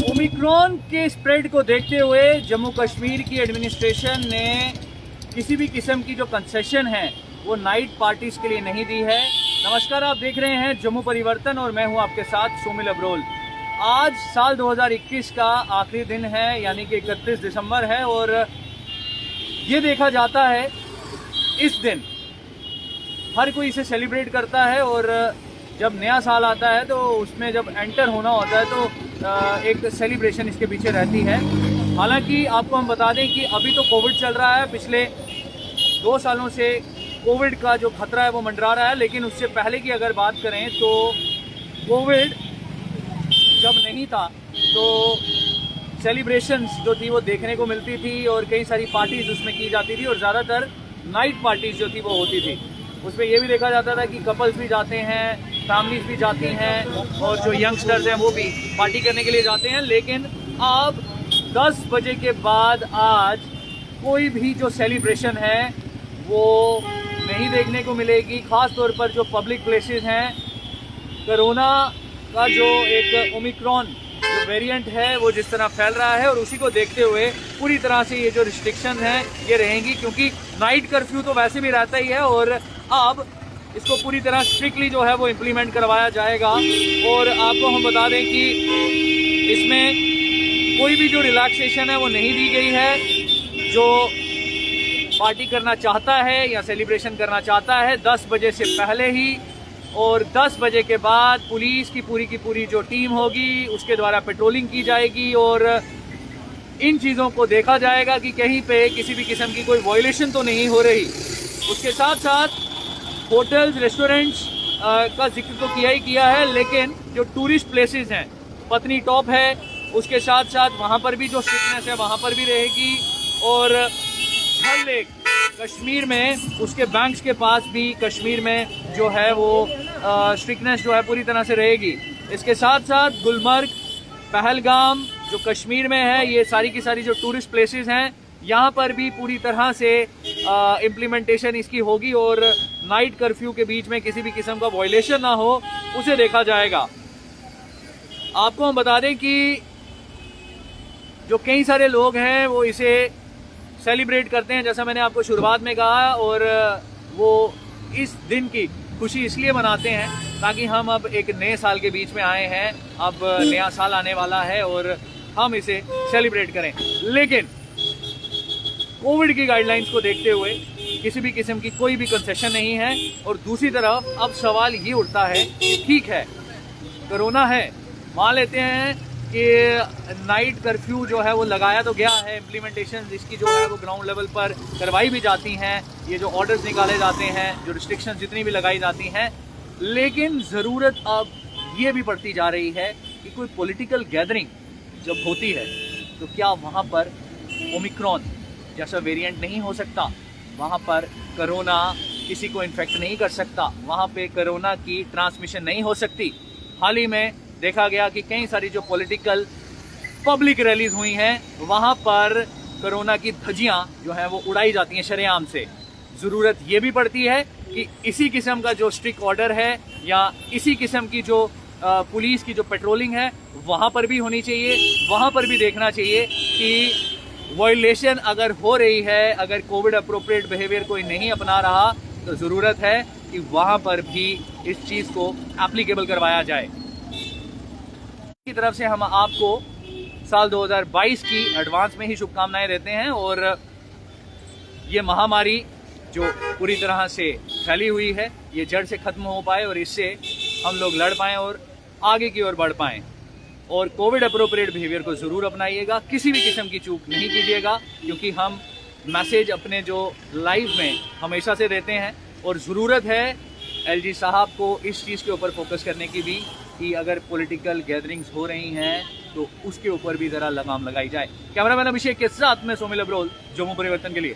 Omicron के spread को देखते हुए जम्मू कश्मीर की एडमिनिस्ट्रेशन ने किसी भी किस्म की जो कंसेशन है वो नाइट पार्टीज के लिए नहीं दी है। नमस्कार, आप देख रहे हैं जम्मू परिवर्तन और मैं हूं आपके साथ सोमिल अब्रोल। आज साल 2021 का आखिरी दिन है, यानी कि 31 दिसंबर है और ये देखा जाता है इस दिन हर कोई इसे सेलिब्रेट करता है और जब नया साल आता है तो उसमें जब एंटर होना होता है तो एक सेलिब्रेशन इसके पीछे रहती है। हालांकि आपको हम बता दें कि अभी तो कोविड चल रहा है, पिछले 2 सालों से कोविड का जो खतरा है वो मंडरा रहा है, लेकिन उससे पहले की अगर बात करें तो कोविड जब नहीं था तो सेलिब्रेशंस जो थी वो देखने को मिलती थी और कई सारी पार्टीज उसमें की जाती थी और ज़्यादातर नाइट पार्टीज जो थी वो होती थी। उसमें ये भी देखा जाता था कि कपल्स भी जाते हैं, फैमिलीज भी जाती हैं और जो यंगस्टर्स हैं वो भी पार्टी करने के लिए जाते हैं। लेकिन अब 10 बजे के बाद आज कोई भी जो सेलिब्रेशन है वो नहीं देखने को मिलेगी। ख़ास तौर पर जो पब्लिक प्लेसेस हैं, कोरोना का जो एक ओमिक्रॉन जो वेरिएंट है वो जिस तरह फैल रहा है और उसी को देखते हुए पूरी तरह से ये जो रिस्ट्रिक्शन हैं ये रहेंगी, क्योंकि नाइट कर्फ्यू तो वैसे भी रहता ही है और अब इसको पूरी तरह स्ट्रिक्टली जो है वो इम्प्लीमेंट करवाया जाएगा। और आपको हम बता दें कि इसमें कोई भी जो रिलैक्सेशन है वो नहीं दी गई है। जो पार्टी करना चाहता है या सेलिब्रेशन करना चाहता है 10 बजे से पहले ही, और 10 बजे के बाद पुलिस की पूरी जो टीम होगी उसके द्वारा पेट्रोलिंग की जाएगी और इन चीज़ों को देखा जाएगा कि कहीं पे किसी भी किस्म की कोई वायलेशन तो नहीं हो रही। उसके साथ साथ होटल्स, रेस्टोरेंट्स का जिक्र तो किया ही किया है, लेकिन जो टूरिस्ट प्लेसेस हैं, पत्नी टॉप है, उसके साथ साथ वहाँ पर भी जो स्ट्रिक्टनेस है वहाँ पर भी रहेगी। और डल लेक कश्मीर में, उसके बैंक्स के पास भी कश्मीर में जो है वो स्ट्रिक्टनेस जो है पूरी तरह से रहेगी। इसके साथ साथ गुलमर्ग, पहलगाम जो कश्मीर में है, ये सारी की सारी जो टूरिस्ट प्लेसेस हैं यहाँ पर भी पूरी तरह से इम्प्लीमेंटेशन इसकी होगी और नाइट कर्फ्यू के बीच में किसी भी किस्म का वायलेशन ना हो उसे देखा जाएगा। आपको हम बता दें कि जो कई सारे लोग हैं वो इसे सेलिब्रेट करते हैं, जैसा मैंने आपको शुरुआत में कहा, और वो इस दिन की खुशी इसलिए मनाते हैं ताकि हम अब एक नए साल के बीच में आए हैं, अब नया साल आने वाला है और हम इसे सेलिब्रेट करें। लेकिन कोविड की गाइडलाइंस को देखते हुए किसी भी किस्म की कोई भी कंसेशन नहीं है। और दूसरी तरफ अब सवाल ये उठता है कि ठीक है, कोरोना है, मान लेते हैं कि नाइट कर्फ्यू जो है वो लगाया तो गया है, इम्प्लीमेंटेशन इसकी जो है वो ग्राउंड लेवल पर करवाई भी जाती हैं, ये जो ऑर्डर्स निकाले जाते हैं, जो रिस्ट्रिक्शंस जितनी भी लगाई जाती हैं, लेकिन ज़रूरत अब ये भी पड़ती जा रही है कि कोई पॉलिटिकल गैदरिंग जब होती है तो क्या वहाँ पर ओमिक्रॉन जैसा वेरिएंट नहीं हो सकता, वहाँ पर कोरोना किसी को इन्फेक्ट नहीं कर सकता, वहाँ पे कोरोना की ट्रांसमिशन नहीं हो सकती। हाल ही में देखा गया कि कई सारी जो पॉलिटिकल पब्लिक रैलीज हुई हैं वहाँ पर कोरोना की धज्जियाँ जो हैं वो उड़ाई जाती हैं शरेआम से। ज़रूरत ये भी पड़ती है कि इसी किस्म का जो स्ट्रिक्ट ऑर्डर है या इसी किस्म की जो पुलिस की जो पेट्रोलिंग है वहाँ पर भी होनी चाहिए, वहाँ पर भी देखना चाहिए कि वायलेशन अगर हो रही है, अगर कोविड अप्रोप्रिएट बिहेवियर कोई नहीं अपना रहा तो ज़रूरत है कि वहाँ पर भी इस चीज़ को एप्लीकेबल करवाया जाए। की तरफ से हम आपको साल 2022 की एडवांस में ही शुभकामनाएं देते हैं और ये महामारी जो पूरी तरह से फैली हुई है ये जड़ से ख़त्म हो पाए और इससे हम लोग लड़ पाएँ और आगे की ओर बढ़ पाएँ। और कोविड अप्रोप्रिएट बिहेवियर को ज़रूर अपनाइएगा, किसी भी किस्म की चूक नहीं कीजिएगा, क्योंकि हम मैसेज अपने जो लाइव में हमेशा से देते हैं और ज़रूरत है एलजी साहब को इस चीज़ के ऊपर फोकस करने की भी कि अगर पॉलिटिकल गैदरिंग्स हो रही हैं तो उसके ऊपर भी ज़रा लगाम लगाई जाए। कैमरामैन अभिषेक के साथ में सोमिल अब्रोल, जम्मू परिवर्तन के लिए।